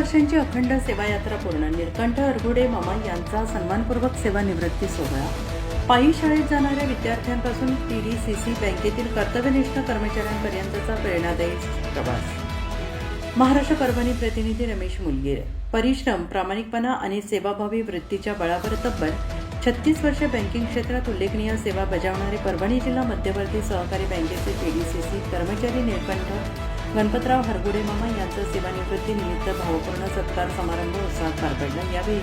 वर्षांची अखंड सेवायात्रा पूर्ण निळकंठ हरगुडे मामा यांचा सन्मानपूर्वक सेवानिवृत्ती सोहळा. पायी शाळेत जाणाऱ्या विद्यार्थ्यांपासून PDCC बँकेतील कर्तव्यनिष्ठ कर्मचाऱ्यांपर्यंतचा प्रेरणादायी प्रवास. महाराष्ट्र परभणी प्रतिनिधी रमेश मुलगीर. परिश्रम, प्रामाणिकपणा आणि सेवाभावी वृत्तीच्या बळावर तब्बल 36 वर्षे बँकिंग क्षेत्रात उल्लेखनीय सेवा बजावणारे परभणी जिल्हा मध्यवर्ती सहकारी बँकेचे PDCC कर्मचारी निळकंठ गणपतराव हरगुडे मामा यांचा सेवानिवृत्तीनिमित्त भावपूर्ण सत्कार समारंभ उत्साहात पार पडला. यावेळी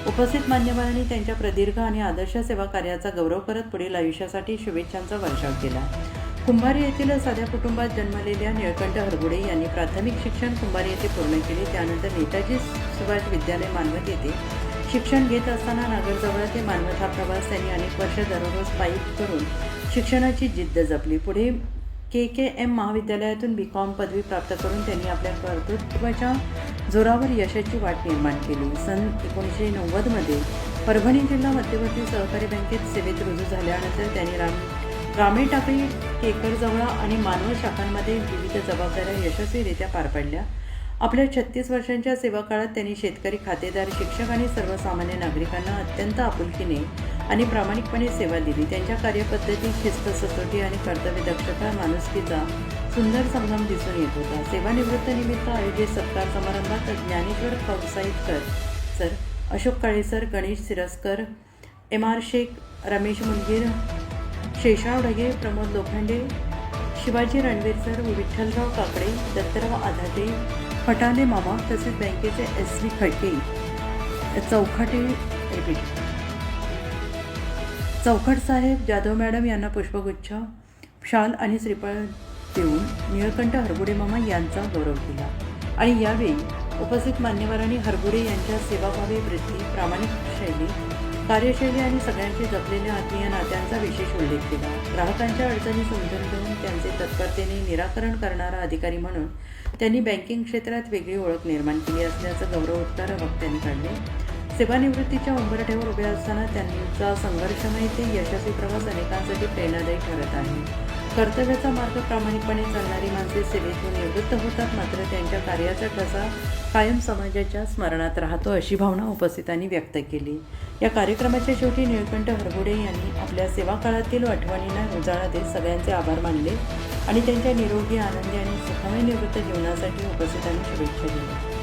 उपस्थित मान्यवरांनी त्यांच्या प्रदीर्घ आणि आदर्श सेवा कार्याचा गौरव करत पुढील आयुष्यासाठी शुभेच्छांचा वर्षाव केला. कुंभारी येथील साध्या कुटुंबात जन्मलेल्या निळकंठ हरगुडे यांनी प्राथमिक शिक्षण कुंभारी येथे पूर्ण केले. त्यानंतर नेताजी सुभाष विद्यालय मानवत येथे शिक्षण घेत असताना नागरजवळ ते मानवत हा प्रवास त्यांनी अनेक वर्ष दररोज पायी करून शिक्षणाची जिद्द जपली. पुढे KKM महाविद्यालयातून BCom पदवी प्राप्त करून त्यांनी आपल्या कर्तृत्वाच्या जोरावर यशाची वाट निर्माण केली. सन 1990 परभणी जिल्हा मध्यवर्ती सहकारी बँकेत सेवेत रुजू झाल्यानंतर त्यांनी रामे टाकळी, केकरजवळा आणि मानवत शाखांमध्ये विविध जबाबदाऱ्या यशस्वीरित्या पार पाडल्या. आपल्या 36 वर्षांच्या सेवा काळात त्यांनी शेतकरी, खातेदार, शिक्षक आणि सर्वसामान्य नागरिकांना अत्यंत आपुलकीने आणि प्रामाणिकपणे सेवा दिली. त्यांच्या कार्यपद्धतीत शिस्त, सचोटी आणि कर्तव्यदक्षता, माणुसकीचा सुंदर संगम दिसून येत होता. सेवानिवृत्तीनिमित्त आयोजित सत्कार समारंभात Dnyaneshwar Kausaitkar sir, Ashok Kale sir, Ganesh Siraskar, MR Shaikh, Ramesh Mulgir, Sheshrao Dhage, Pramod Lokhande, Shivaji Ranvir sir, Vitthalrao Kakade, Dattarao Adhate, Phatale मामा तसेच बँकेचे SV खडके, चौखट साहेब, जाधव मॅडम यांना पुष्पगुच्छ, शाल आणि श्रीफळ देऊन निळकंठ हरगुडे मामा यांचा गौरव केला. आणि यावेळी उपस्थित मान्यवरांनी हरगुडे यांच्या सेवाभावी वृत्ती, प्रामाणिक शैली, कार्यशैली आणि सगळ्यांशी जपलेल्या आत्मीय नात्यांचा विशेष उल्लेख केला. ग्राहकांच्या अडचणी समजून घेऊन त्यांचे तत्परतेने निराकरण करणारा अधिकारी म्हणून त्यांनी बँकिंग क्षेत्रात वेगळी ओळख निर्माण केली असल्याचं गौरवोद्गार वक्त्यांनी काढले. सेवानिवृत्तीच्या उंबरठ्यावर उभे असताना त्यांचा संघर्षमय ते यशस्वी प्रवास अनेकांसाठी प्रेरणादायी ठरत आहे. कर्तव्याचा मार्ग प्रामाणिकपणे चालणारी माणसे सेवेतून निवृत्त होतात, मात्र त्यांच्या कार्याचा ठसा कायम समाजाच्या स्मरणात राहतो, अशी भावना उपस्थितांनी व्यक्त केली. या कार्यक्रमाच्या शेवटी निळकंठ हरगुडे यांनी आपल्या सेवा काळातील आठवणींना उजाळा देत सगळ्यांचे आभार मानले आणि त्यांच्या निरोगी, आनंदी आणि सुखमय निवृत्त जीवनासाठी उपस्थितांनी शुभेच्छा दिल्या.